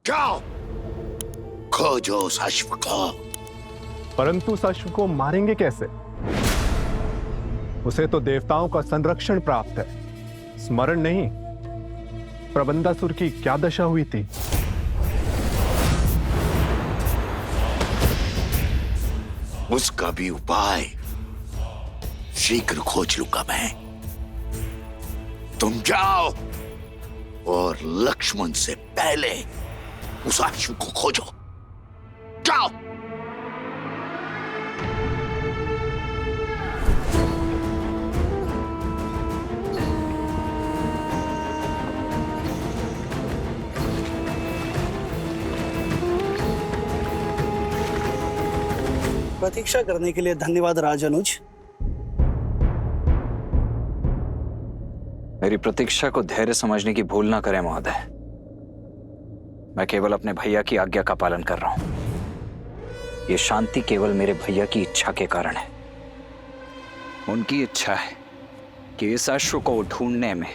जाओ खोजो उस अश्व को। परंतु उस अश्व को मारेंगे कैसे? उसे तो देवताओं का संरक्षण प्राप्त है। स्मरण नहीं, प्रबंधासुर की क्या दशा हुई थी? उसका भी उपाय शीघ्र खोज लूंगा मैं। तुम जाओ और लक्ष्मण से पहले उस अश्व को खोजो। जाओ। प्रतीक्षा करने के लिए धन्यवाद राजनुज। मेरी प्रतीक्षा को धैर्य समझने की भूल ना करें महोदय। मैं केवल अपने भैया की आज्ञा का पालन कर रहा हूं। ये शांति केवल मेरे भैया की इच्छा के कारण है। उनकी इच्छा है कि इस अश्व को ढूंढने में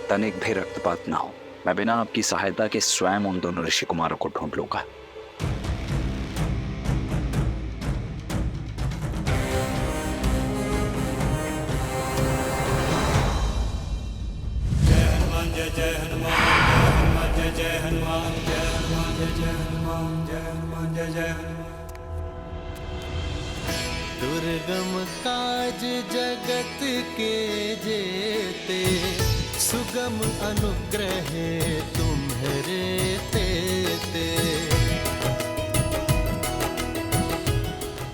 तनिक भी रक्तपात ना हो। मैं बिना आपकी सहायता के स्वयं उन दोनों ऋषि कुमारों को ढूंढ लूंगा। जय हनुमान जय जय हनुमान जय हनुमान जय जय हनुमान जय हनुमान जय जय हनुमान। दुर्गम काज जगत के जेते, सुगम अनुग्रह तुम्हारे तेते।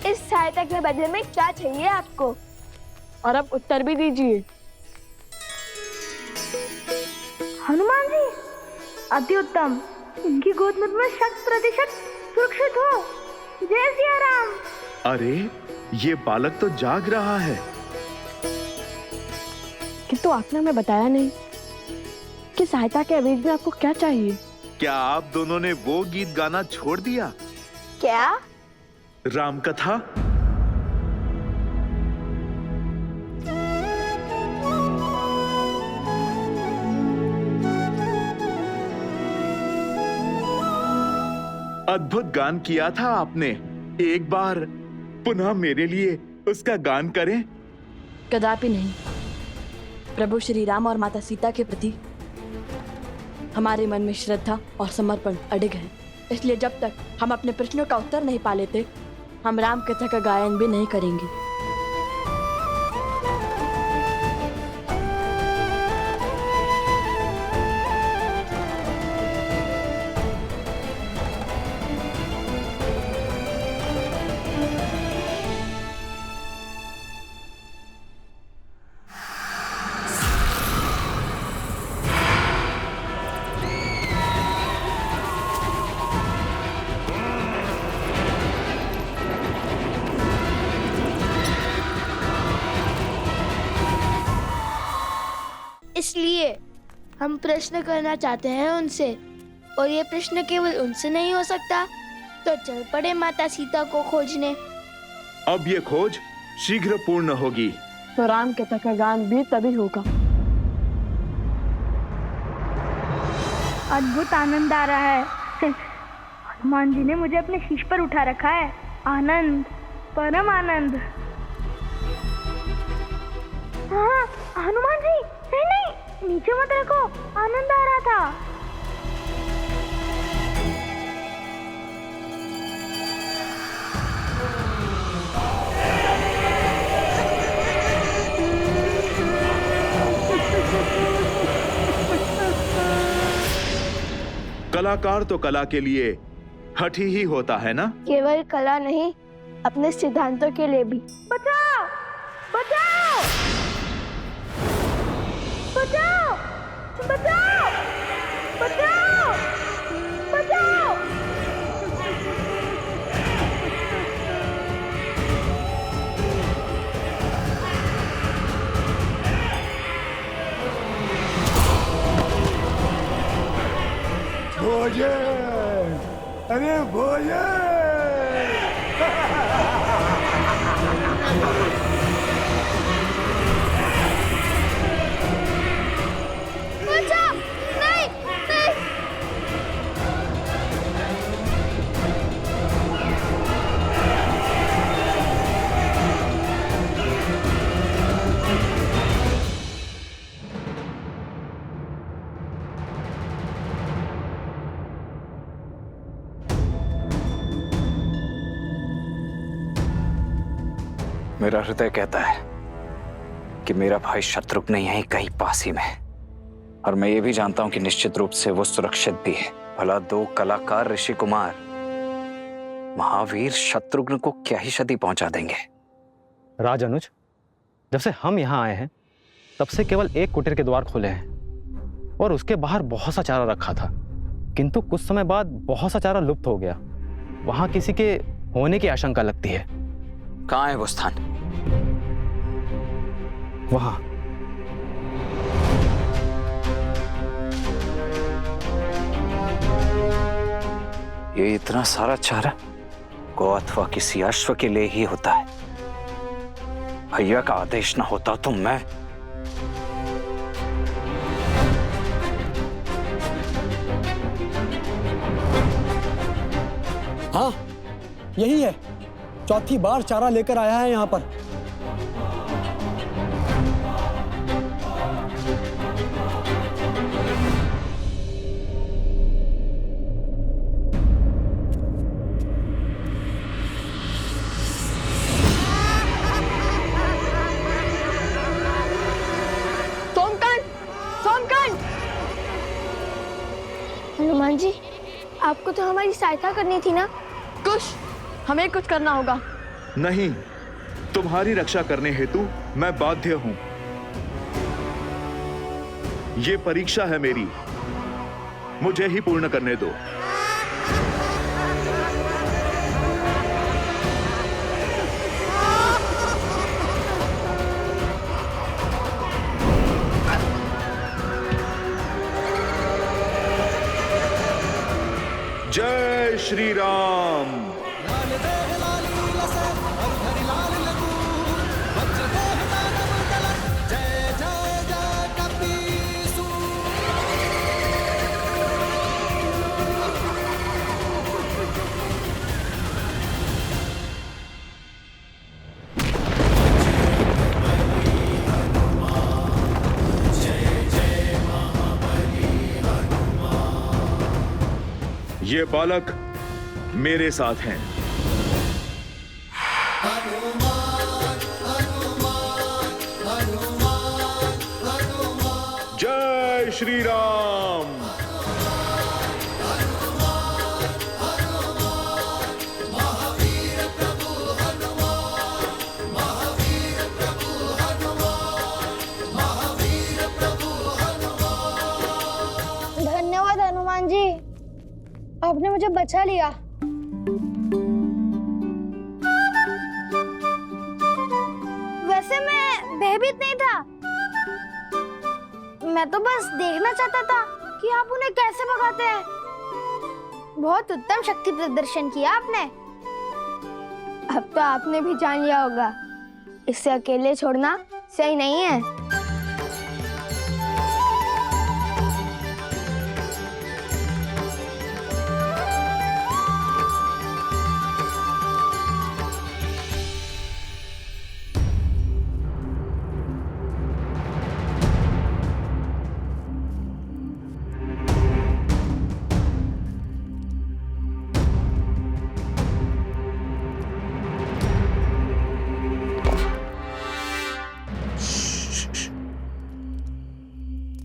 इस सहायता के बदले में क्या चाहिए आपको? और अब उत्तर भी दीजिए। हनुमान जी, अति उत्तम। इनकी गोद में मैं 100% सुरक्षित हूँ। जय सिया राम। अरे ये बालक तो जाग रहा है। किंतु आपने हमें बताया नहीं कि सहायता के अवैध में आपको क्या चाहिए। क्या आप दोनों ने वो गीत गाना छोड़ दिया? क्या? राम कथा। अद्भुत गान किया था आपने। एक बार पुनः मेरे लिए उसका गान करें। कदापि नहीं। प्रभु श्री राम और माता सीता के प्रति हमारे मन में श्रद्धा और समर्पण अडिग है। इसलिए जब तक हम अपने प्रश्नों का उत्तर नहीं पा लेते, हम राम कथा का गायन भी नहीं करेंगे। इसलिए हम प्रश्न करना चाहते हैं उनसे, और ये प्रश्न केवल उनसे नहीं हो सकता, तो चल पड़े माता सीता को खोजने। अब ये खोज शीघ्र पूर्ण होगी। तो राम कथा का गान भी तभी होगा। अद्भुत आनंद आ रहा है। हनुमान जी ने मुझे अपने शीश पर उठा रखा है। आनंद, परम आनंद। हाँ, हनुमान जी, नहीं नहीं, नीचे मत रखो। आनंद आ रहा था। कलाकार तो कला के लिए हठी ही होता है ना? केवल कला नहीं, अपने सिद्धांतों के लिए भी। बचाओ, बचाओ, बचाओ, बचाओ, बचाओ, बचाओ। भोजन, अरे भोजन। बचाओ, नहीं, नहीं। मेरा हृदय कहता है कि मेरा भाई शत्रुघ्न यहीं कहीं पास ही में है, और मैं ये भी जानता हूं कि निश्चित रूप से वो सुरक्षित भी है। भला दो कलाकार ऋषि कुमार महावीर शत्रुघ्न को क्या ही क्षति पहुंचा देंगे। राज अनुज, जब से हम यहाँ आए हैं तब से केवल एक कुटीर के द्वार खुले हैं और उसके बाहर बहुत सा चारा रखा था, किंतु कुछ समय बाद बहुत सा चारा लुप्त हो गया। वहां किसी के होने की आशंका लगती है। कहाँ है वो स्थान? वहां। ये इतना सारा चारा गौ अथवा किसी अश्व के लिए ही होता है। भैया का आदेश ना होता तो मैं हाँ, यही है। चौथी बार चारा लेकर आया है यहाँ पर। हनुमान जी, आपको तो हमारी सहायता करनी थी ना। हमें कुछ करना होगा। नहीं, तुम्हारी रक्षा करने हेतु मैं बाध्य हूं। ये परीक्षा है मेरी, मुझे ही पूर्ण करने दो। जय श्री राम। ये बालक मेरे साथ हैं। जय श्री राम। धन्यवाद हनुमान जी, आपने मुझे बचा लिया। वैसे मैं भयभीत नहीं था, मैं तो बस देखना चाहता था कि आप उन्हें कैसे भगाते हैं। बहुत उत्तम शक्ति प्रदर्शन किया आपने। अब तो आपने भी जान लिया होगा, इसे अकेले छोड़ना सही नहीं है।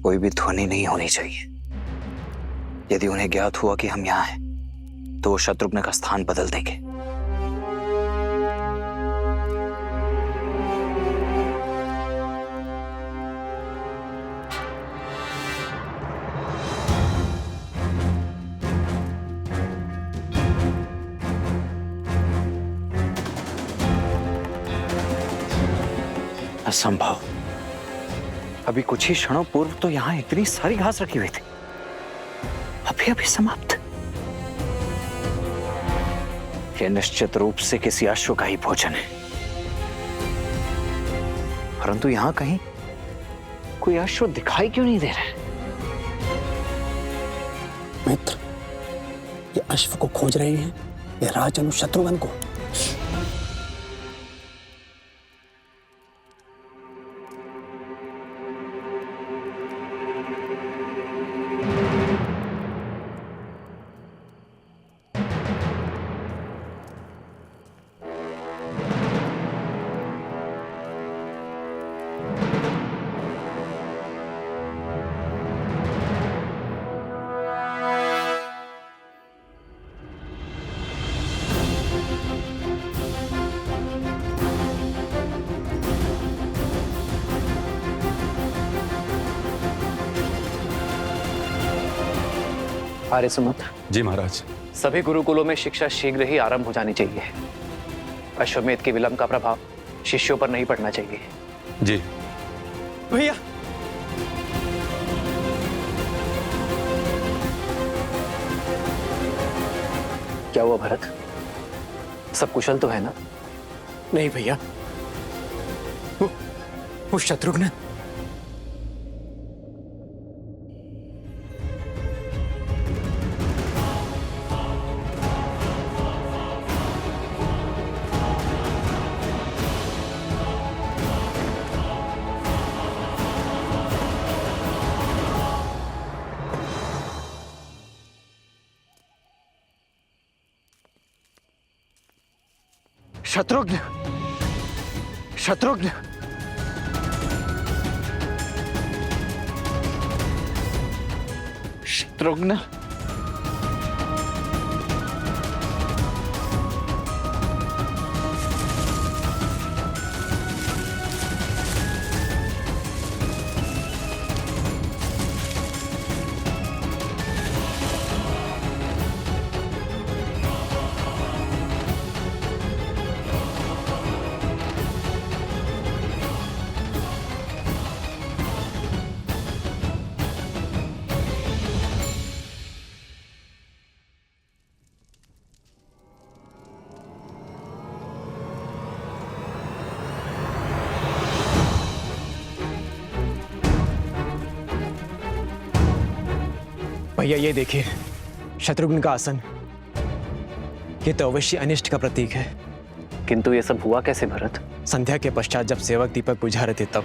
कोई भी ध्वनि नहीं होनी चाहिए। यदि उन्हें ज्ञात हुआ कि हम यहाँ हैं, तो वो शत्रुघ्न का स्थान बदल देंगे। असंभव। अभी कुछ ही क्षणों पूर्व तो यहां इतनी सारी घास रखी हुई थी, अभी अभी समाप्त। यह निश्चित रूप से किसी अश्व का ही भोजन है, परंतु यहां कहीं कोई अश्व दिखाई क्यों नहीं दे रहा है? मित्र, ये अश्व को खोज रहे हैं या राजनु शत्रुघ्न को? आर्य सुमंत, जी महाराज। सभी गुरुकुलों में शिक्षा शीघ्र ही आरंभ हो जानी चाहिए। अश्वमेध के विलंब का प्रभाव शिष्यों पर नहीं पड़ना चाहिए। जी भैया, क्या हुआ भरत? सब कुशल तो है ना? नहीं भैया, वो शत्रुघ्न शत्रुघ्न, शत्रुघ्न, शत्रुघ्न, भैया ये देखिए, शत्रुघ्न का आसन। ये तो अवश्य अनिष्ट का प्रतीक है। किंतु ये सब हुआ कैसे भरत? संध्या के पश्चात जब सेवक दीपक बुझा रहे थे तब।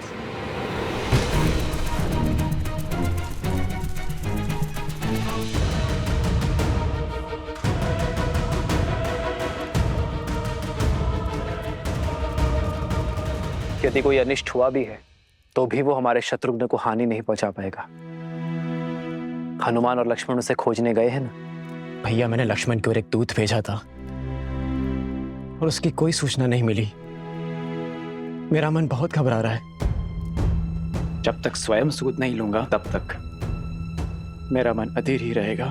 यदि कोई अनिष्ट हुआ भी है तो भी वो हमारे शत्रुघ्न को हानि नहीं पहुंचा पाएगा। हनुमान और लक्ष्मण उसे खोजने गए हैं ना? भैया, मैंने लक्ष्मण की ओर एक दूत भेजा था और उसकी कोई सूचना नहीं मिली। मेरा मन बहुत घबरा रहा है। जब तक स्वयं सूत नहीं लूंगा तब तक मेरा मन अधीर ही रहेगा।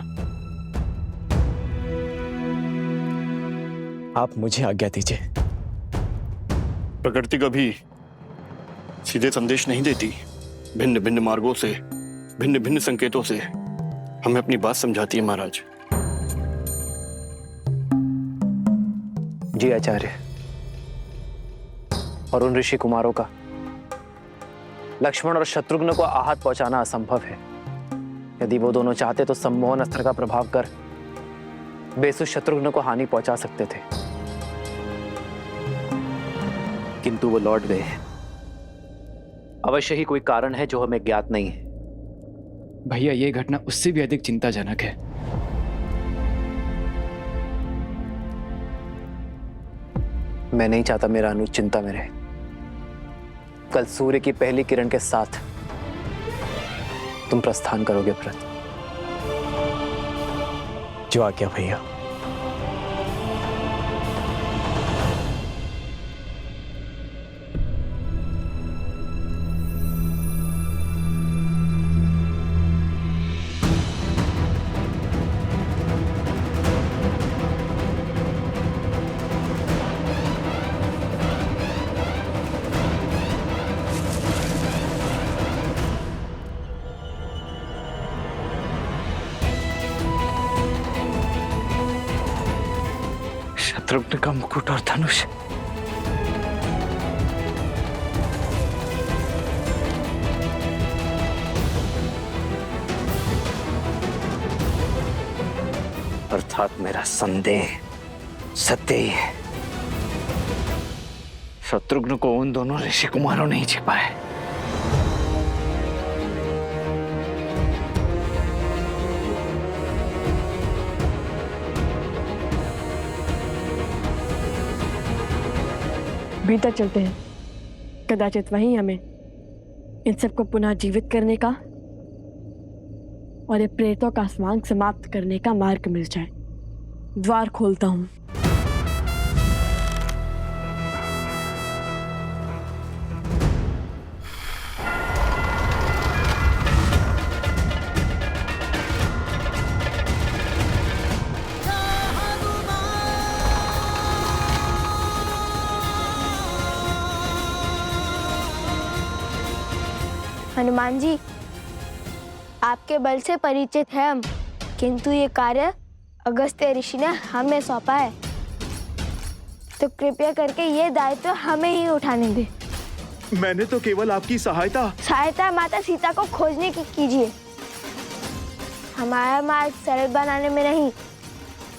आप मुझे आज्ञा दीजिए। प्रकृति कभी सीधे संदेश नहीं देती। भिन्न भिन्न मार्गों से, भिन्न भिन्न संकेतों से हमें अपनी बात समझाती है महाराज। जी आचार्य। और उन ऋषि कुमारों का लक्ष्मण और शत्रुघ्न को आहत पहुंचाना असंभव है। यदि वो दोनों चाहते तो सम्मोहन अस्त्र का प्रभाव कर बेसुध शत्रुघ्न को हानि पहुंचा सकते थे, किंतु वो लौट गए। अवश्य ही कोई कारण है जो हमें ज्ञात नहीं है। भैया, ये घटना उससे भी अधिक चिंताजनक है। मैं नहीं चाहता मेरा अनुज चिंता में रहे। कल सूर्य की पहली किरण के साथ तुम प्रस्थान करोगे भरत। जो आज्ञा भैया। शत्रुघ्न का मुकुट और धनुष। अर्थात मेरा संदेह सत्य ही है। शत्रुघ्न को उन दोनों ऋषि कुमारों ने ही छिपा है। भीतर चलते हैं। कदाचित वहीं हमें इन सबको पुनः जीवित करने का और ये प्रेतों का स्वांग समाप्त करने का मार्ग मिल जाए। द्वार खोलता हूं। हनुमान जी, आपके बल से परिचित है हम, किंतु ये कार्य अगस्त्य ऋषि ने हमें सौंपा है, तो कृपया करके ये दायित्व हमें ही उठाने दे। मैंने तो केवल आपकी सहायता माता सीता को खोजने की कीजिए, हमारा मार्ग सरल बनाने में नहीं।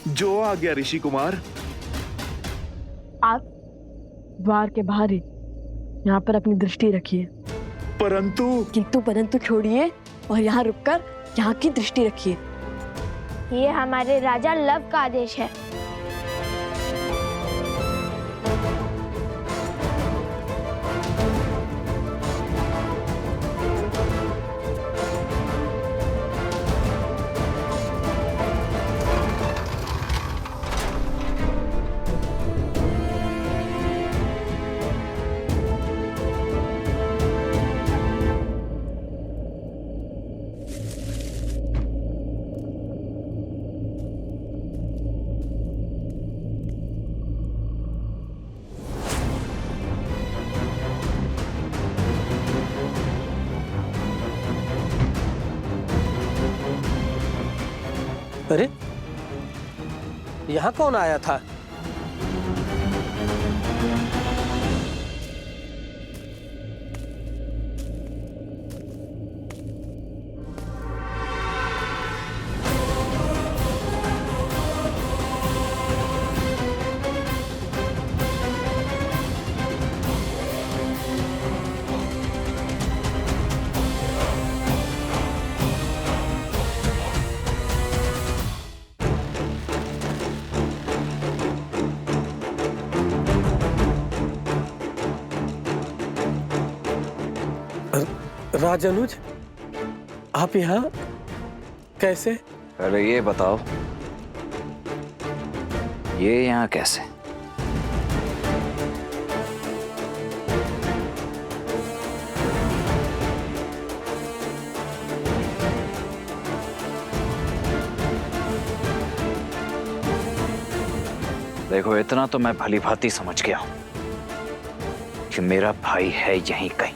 जो आ गया ऋषि कुमार। आप द्वार के बाहर ही यहाँ पर अपनी दृष्टि रखिए। परंतु परंतु छोड़िए और यहाँ रुककर यहाँ की दृष्टि रखिए। ये हमारे राजा लव का आदेश है। अरे यहाँ कौन आया था? राजानुज, आप यहाँ कैसे? पहले ये बताओ, ये यहाँ कैसे? देखो, इतना तो मैं भली भांति समझ गया हूं कि मेरा भाई है यहीं कहीं,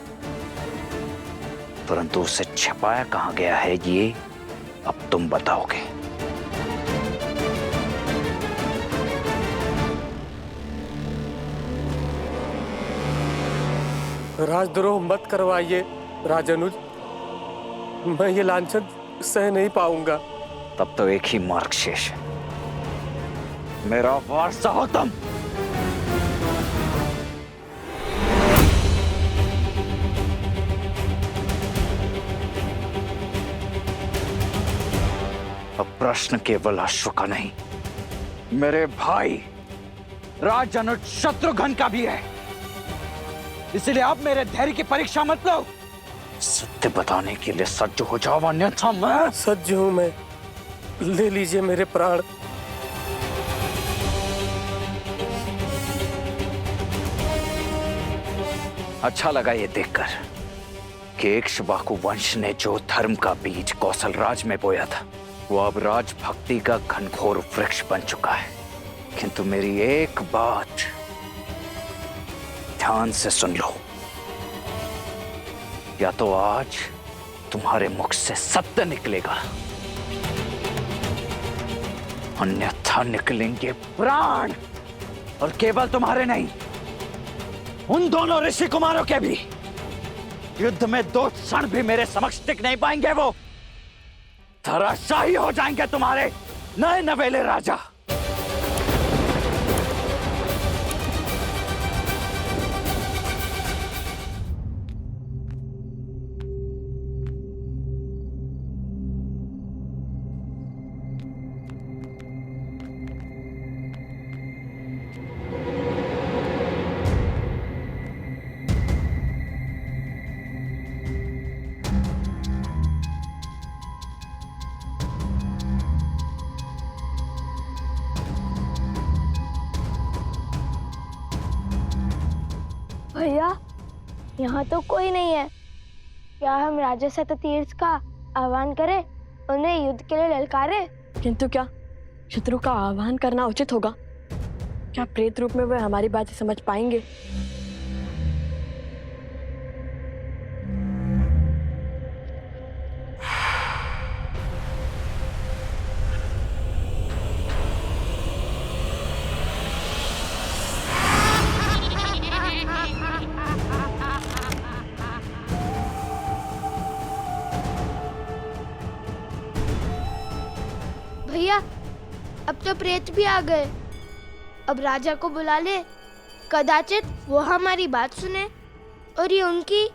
परंतु उसे छिपाया कहां गया है ये अब तुम बताओगे। राजद्रोह मत करवाइए राजानुज, मैं ये लांछन सह नहीं पाऊंगा। तब तो एक ही मार्ग शेष है, मेरा वारसा हो तुम। अब प्रश्न केवल अश्व का नहीं, मेरे भाई राजनुज शत्रुघ्न का भी है, इसलिए आप मेरे धैर्य की परीक्षा मत लो। सत्य बताने के लिए सज्ज हो जाओ, अन्यथा मैं सज्ज हूं मैं, ले लीजिए मेरे प्राण। अच्छा लगा ये देखकर कि इक्ष्वाकु वंश ने जो धर्म का बीज कौशल राज में बोया था, वो अब राजभक्ति का घनघोर वृक्ष बन चुका है। किंतु मेरी एक बात ध्यान से सुन लो, या तो आज तुम्हारे मुख से सत्य निकलेगा, अन्यथा निकलेंगे प्राण, और केवल तुम्हारे नहीं, उन दोनों ऋषि कुमारों के भी। युद्ध में 2 क्षण भी मेरे समक्ष टिक नहीं पाएंगे, वो धराशायी हो जाएंगे तुम्हारे नए नवेले राजा। भैया, यहाँ तो कोई नहीं है। क्या हम राजा शततीर्थ का आह्वान करें, उन्हें युद्ध के लिए ललकारें? किंतु क्या शत्रु का आह्वान करना उचित होगा? क्या प्रेत रूप में वे हमारी बातें समझ पाएंगे? भैया अब तो प्रेत भी आ गए। अब राजा को बुला ले, कदाचित वो हमारी बात सुने और ये उनकी,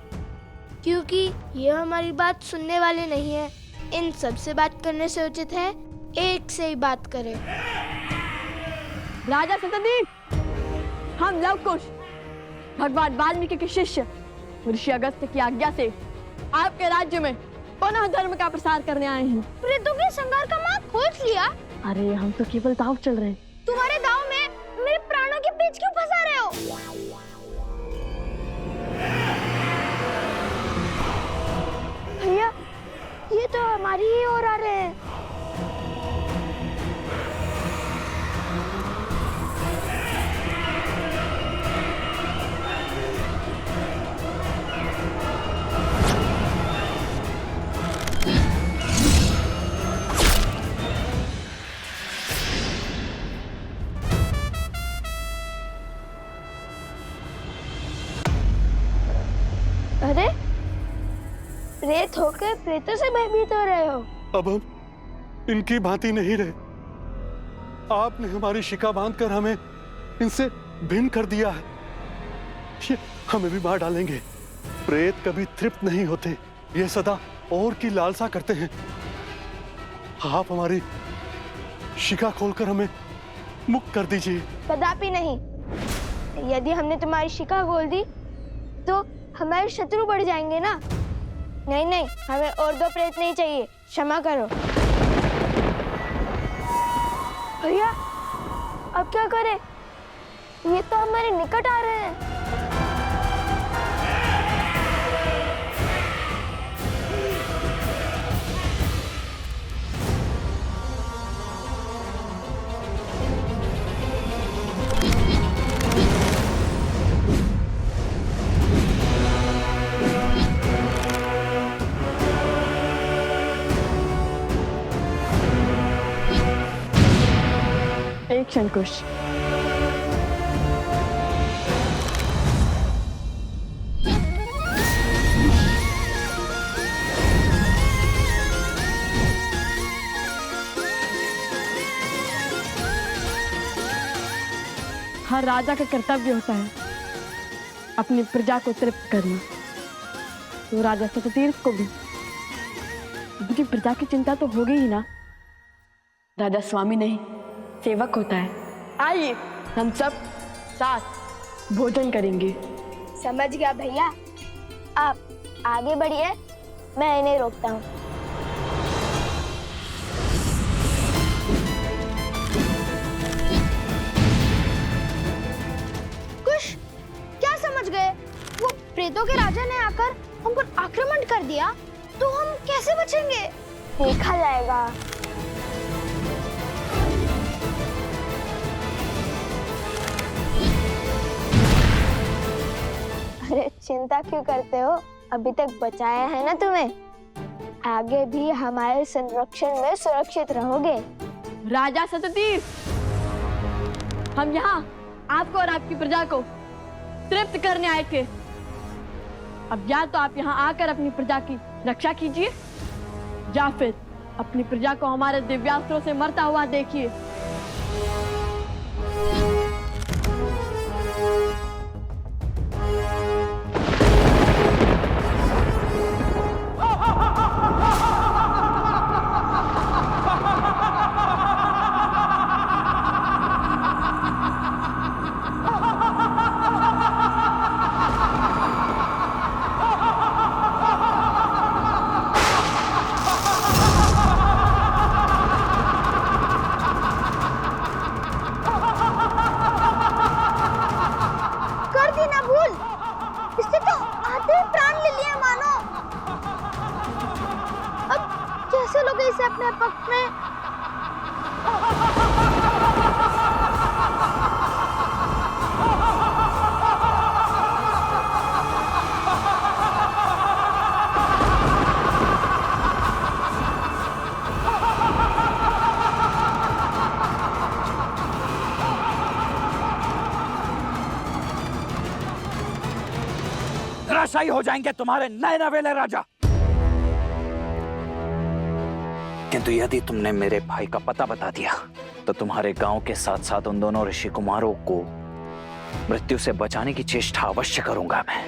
क्योंकि ये हमारी बात सुनने वाले नहीं है। इन सब से बात करने से उचित है एक से ही बात करें। राजा सतदीप, हम लव कुश भगवान वाल्मीकि के शिष्य ऋषि अगस्त्य की आज्ञा से आपके राज्य में पुनः धर्म का प्रसार करने आए हैं। प्रेतों के संगार का मार्ग खोज लिया? अरे हम तो केवल दांव चल रहे हैं। तुम्हारे दांव में मेरे प्राणों के बीच क्यों फंसा रहे हो? भैया ये तो हमारी ही ओर आ रहे हैं। अरे प्रेत होकर प्रेतों से भयभीत हो रहे हो? अब हम इनकी भांति नहीं रहे। आपने हमारी शिका बांधकर हमें इनसे भिन्न कर दिया है। ये हमें भी मार डालेंगे। प्रेत कभी तृप्त नहीं होते, ये सदा और की लालसा करते हैं। आप हमारी शिका खोलकर हमें मुक्त कर दीजिए। कदापि नहीं। यदि हमने तुम्हारी शिका खोल दी तो हमारे शत्रु बढ़ जाएंगे ना। नहीं नहीं, हमें और दो प्रेत नहीं चाहिए, क्षमा करो। भैया अब क्या करें? ये तो हमारे निकट आ रहे हैं। एक क्षण कुश। हर राजा का कर्तव्य होता है अपनी प्रजा को तृप्त करना। तो राजा सततीर्थ को भी उनकी प्रजा की चिंता तो होगी ही ना। राजा स्वामी नहीं सेवक होता है। आइए हम सब साथ भोजन करेंगे। समझ गया भैया, आप आगे बढ़िए, मैं इन्हें रोकता हूँ। कुश, क्या समझ गए? वो प्रेतों के राजा ने आकर हम पर आक्रमण कर दिया तो हम कैसे बचेंगे? देखा जाएगा। अरे चिंता क्यों करते हो? अभी तक बचाया है ना तुम्हें। आगे भी हमारे संरक्षण में सुरक्षित रहोगे। राजा सततीर्थ, हम यहाँ आपको और आपकी प्रजा को तृप्त करने आए थे। अब या तो आप यहाँ आकर अपनी प्रजा की रक्षा कीजिए या फिर अपनी प्रजा को हमारे दिव्यास्त्रों से मरता हुआ देखिए। इसे अपने पक्ष में। धराशायी हो जाएंगे तुम्हारे नए नवेले राजा। किंतु यदि तुमने मेरे भाई का पता बता दिया तो तुम्हारे गांव के साथ साथ उन दोनों ऋषि कुमारों को मृत्यु से बचाने की चेष्टा अवश्य करूंगा मैं।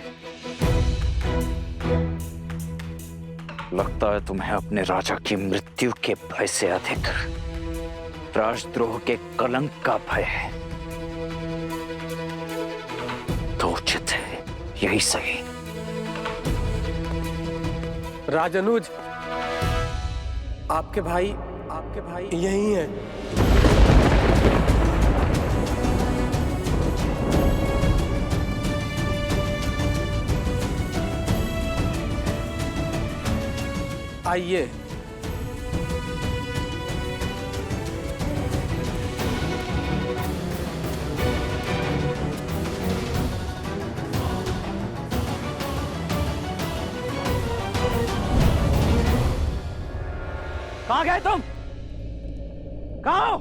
लगता है तुम्हें अपने राजा की मृत्यु के भय से अधिक राजद्रोह के कलंक का भय है। तो उचित है, यही सही। राजनुज, आपके भाई यही हैं। आइए। कहां गए तुम? कहां हो?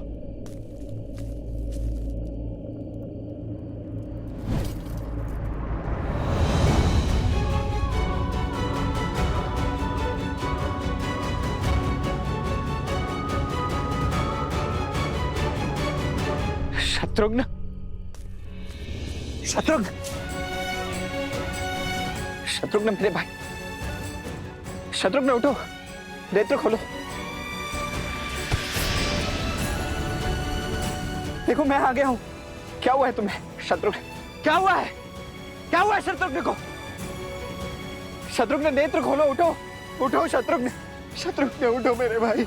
शत्रुघ्न, शत्रुघ्न मेरे भाई, शत्रुघ्न उठो, नेत्र खोलो। देखो मैं आ गया हूं। क्या हुआ है तुम्हें शत्रुघ्न? क्या हुआ है? क्या हुआ है शत्रुघ्न को? शत्रुघ्न नेत्र खोलो, उठो उठो शत्रुघ्न, शत्रुघ्न उठो मेरे भाई,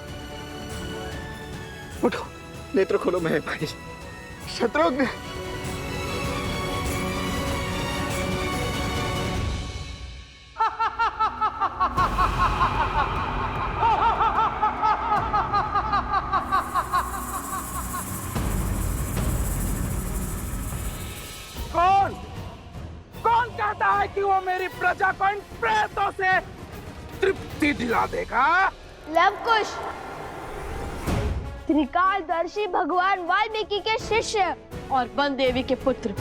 उठो, नेत्र खोलो मेरे भाई। शत्रुघ्न, कौन कहता है कि वो मेरी प्रजा को इन प्रेतों से तृप्ति दिला देगा? लवकुश, त्रिकालदर्शी भगवान वाल्मीकि के शिष्य और वन देवी के पुत्र।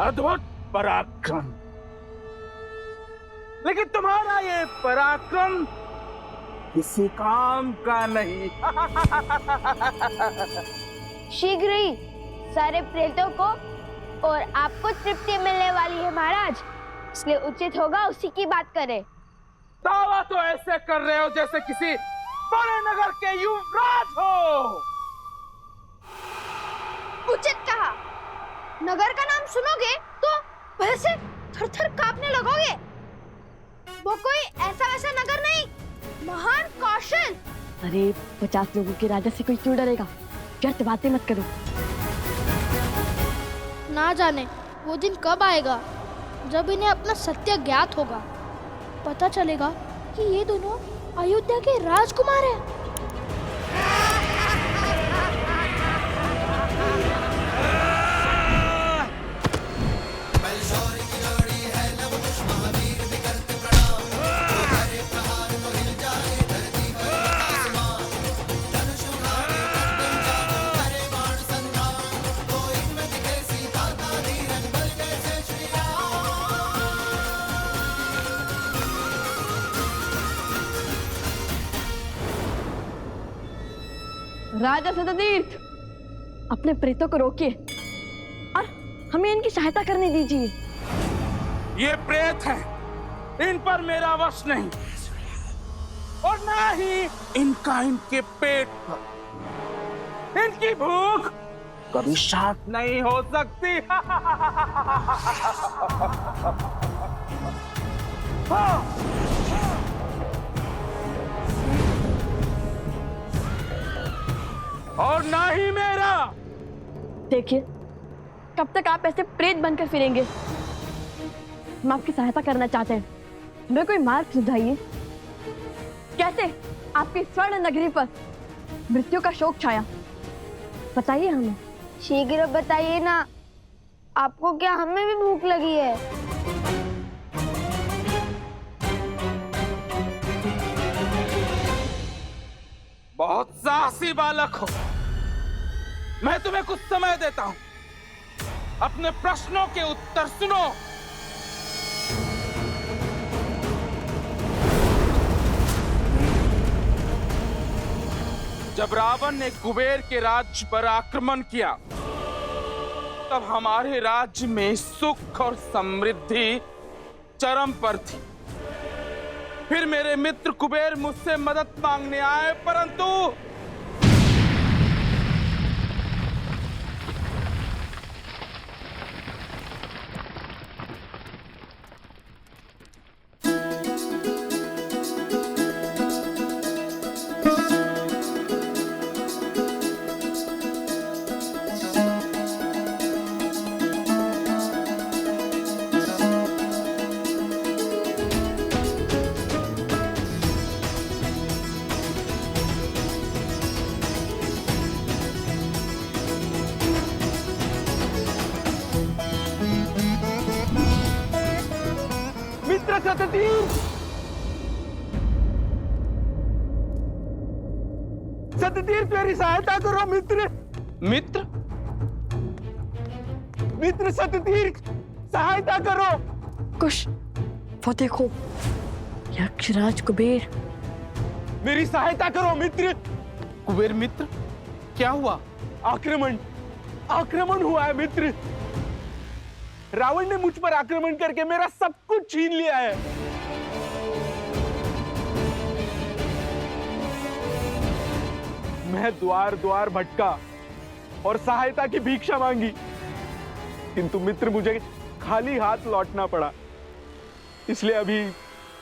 अद्भुत पराक्रम, लेकिन तुम्हारा ये पराक्रम किसी काम का नहीं। शीघ्र ही सारे प्रेतों को और आपको तृप्ति मिलने वाली है महाराज, इसलिए उचित होगा उसी की बात करें। दावा तो ऐसे कर रहे हो जैसे किसी बड़े नगर के युवराज हो। उचित कहा। नगर का नाम सुनोगे तो वैसे थर-थर कांपने लगोगे। वो कोई ऐसा वैसा नगर नहीं, महान कौशल। अरे 50 लोगों के राजा से कोई क्यों डरेगा? व्यर्थ बातें मत करो। ना जाने वो दिन कब आएगा जब इन्हें अपना सत्य ज्ञात होगा। पता चलेगा कि ये दोनों अयोध्या के राजकुमार हैं। राजा सततीर्थ, अपने प्रेतों को रोकिए और हमें इनकी सहायता करने दीजिए। ये प्रेत हैं, इन पर मेरा वश नहीं, और ना ही इनका इनके पेट पर। इनकी भूख कभी शांत नहीं हो सकती। और ना ही मेरा। देखिए, कब तक आप ऐसे प्रेत बनकर फिरेंगे? हम आपकी सहायता करना चाहते हैं, हमें कोई मार्ग सुझाइए। कैसे आपकी स्वर्ण नगरी पर मृत्यु का शोक छाया, बताइए हमें। शीघ्र बताइए ना, आपको क्या हमें भी भूख लगी है? बहुत साहसी बालक हो। मैं तुम्हें कुछ समय देता हूं, अपने प्रश्नों के उत्तर सुनो। जब रावण ने कुबेर के राज्य पर आक्रमण किया, तब हमारे राज्य में सुख और समृद्धि चरम पर थी। फिर मेरे मित्र कुबेर मुझसे मदद मांगने आए, परंतु सततीर्थ मेरी सहायता करो मित्र। मित्र मित्र सततीर्थ सहायता करो। कुश, वो देखो, यक्षराज कुबेर। मेरी सहायता करो मित्र। कुबेर मित्र, क्या हुआ? आक्रमण हुआ है मित्र। रावण ने मुझ पर आक्रमण करके मेरा सब कुछ छीन लिया है। मैं द्वार द्वार भटका और सहायता की भिक्षा मांगी, किंतु मित्र मुझे खाली हाथ लौटना पड़ा। इसलिए अभी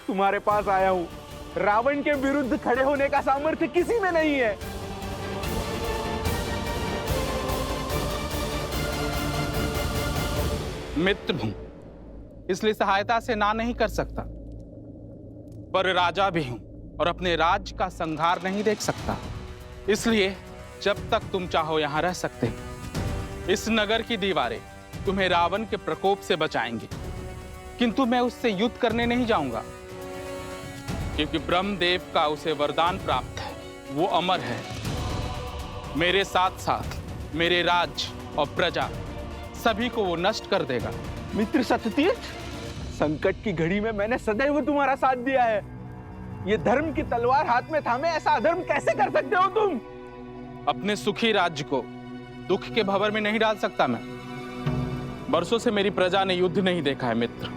तुम्हारे पास आया हूं। रावण के विरुद्ध खड़े होने का सामर्थ्य किसी में नहीं है। मित्र हूं, इसलिए सहायता से ना नहीं कर सकता, पर राजा भी हूं और अपने राज्य का संहार नहीं देख सकता। इसलिए जब तक तुम चाहो यहां रह सकते हो। इस नगर की दीवारें तुम्हें रावण के प्रकोप से बचाएंगी, किंतु मैं उससे युद्ध करने नहीं जाऊंगा, क्योंकि ब्रह्मदेव का उसे वरदान प्राप्त है। वो अमर है। मेरे साथ साथ मेरे राज्य और प्रजा सभी को वो नष्ट कर देगा। मित्र सततीर्थ, संकट की घड़ी में मैंने सदैव तुम्हारा साथ दिया है। ये धर्म की तलवार हाथ में थामे ऐसा अधर्म कैसे कर सकते हो तुम? अपने सुखी राज्य को दुख के भंवर में नहीं डाल सकता मैं। बरसों से मेरी प्रजा ने युद्ध नहीं देखा है मित्र।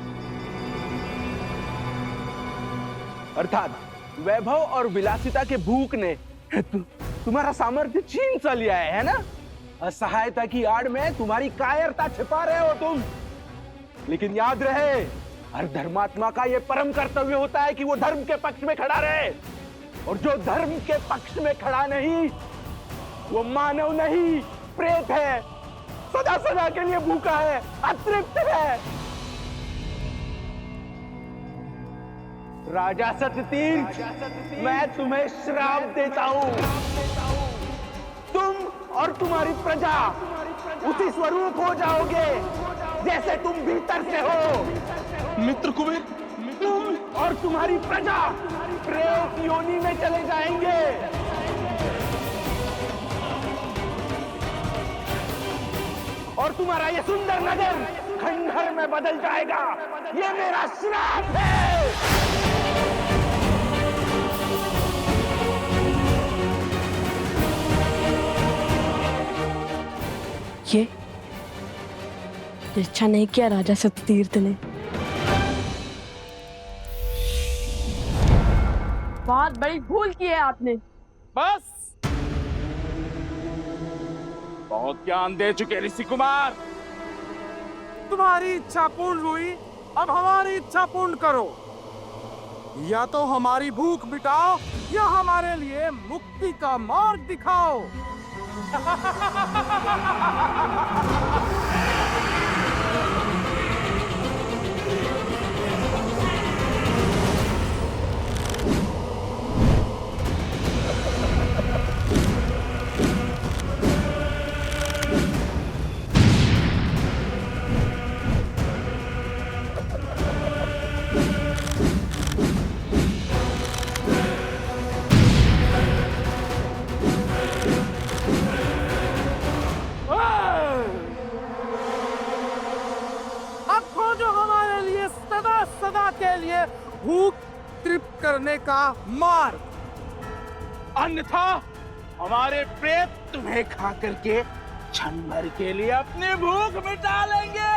अर्थात वैभव और विलासिता के भूख ने तुम्हारा सामर्थ्य छीन सा लिया है ना? असहायता की आड़ में तुम्हारी कायरता छिपा रहे हो तुम। लेकिन याद रहे, हर धर्मात्मा का यह परम कर्तव्य होता है कि वो धर्म के पक्ष में खड़ा रहे, और जो धर्म के पक्ष में खड़ा नहीं वो मानव नहीं, प्रेत है। सदा सदा के लिए भूखा है, अतृप्त है। राजा सततीर्थ, मैं तुम्हें श्राप देता हूं। तुम और तुम्हारी प्रजा उसी स्वरूप हो जाओगे जैसे तुम भीतर से हो। मित्र कुबेर, तुम और तुम्हारी प्रजा प्रेत योनि में चले जाएंगे। और तुम्हारा ये सुंदर नगर खंडहर में बदल जाएगा। ये मेरा श्राप है। ये इच्छा नहीं किया राजा सततीर्थ ने। बहुत बड़ी भूल की है आपने। बस, बहुत ज्ञान दे चुके ऋषि कुमार। तुम्हारी इच्छा पूर्ण हुई, अब हमारी इच्छा पूर्ण करो। या तो हमारी भूख मिटाओ या हमारे लिए मुक्ति का मार्ग दिखाओ। का मार्ग, अन्यथा हमारे प्रेत तुम्हें खा करके क्षण भर के लिए अपनी भूख मिटा लेंगे।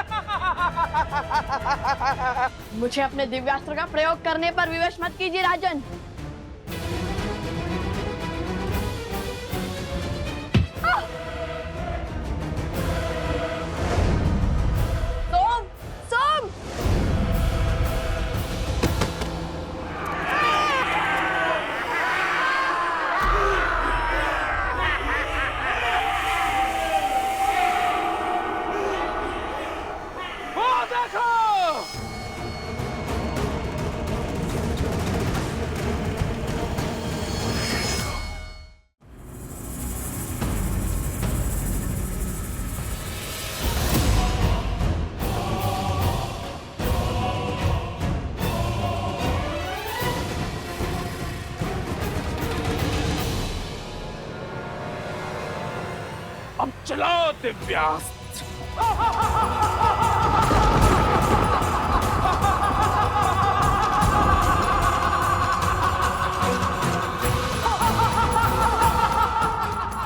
मुझे अपने दिव्यास्त्र का प्रयोग करने पर विवश मत कीजिए राजन। सोम, सोम! वो देखो, अब चलाओ दिव्यास्त्र।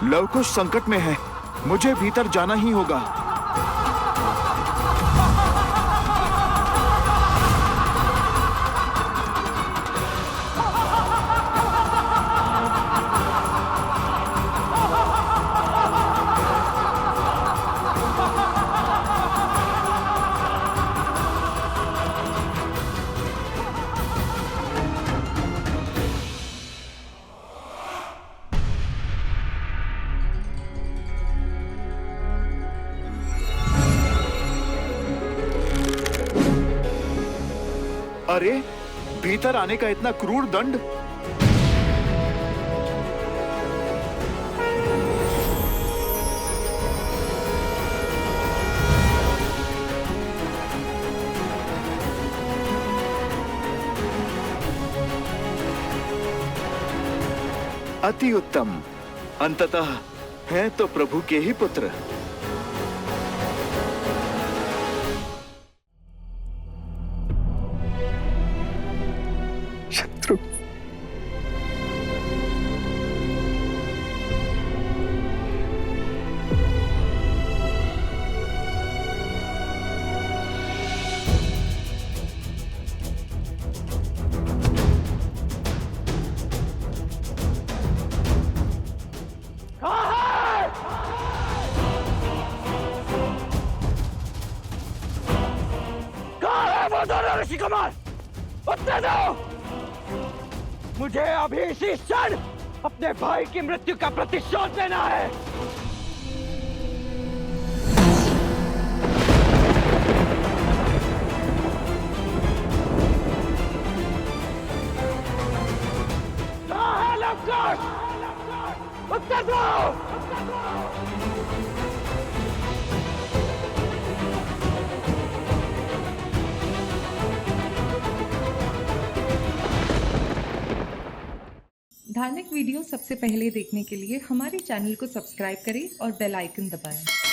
लवकुश संकट में है, मुझे भीतर जाना ही होगा। अरे, भीतर आने का इतना क्रूर दंड! अति उत्तम। अंततः हैं तो प्रभु के ही पुत्र। शत्रु, कहाँ है वो दोनों ऋषि कुमार? उत्तर दो! मुझे अभी इसी क्षण अपने भाई की मृत्यु का प्रतिशोध लेना है। कहाँ है लवकुश? उत्तर दो! धार्मिक वीडियो सबसे पहले देखने के लिए हमारे चैनल को सब्सक्राइब करें और बेल आइकन दबाएं।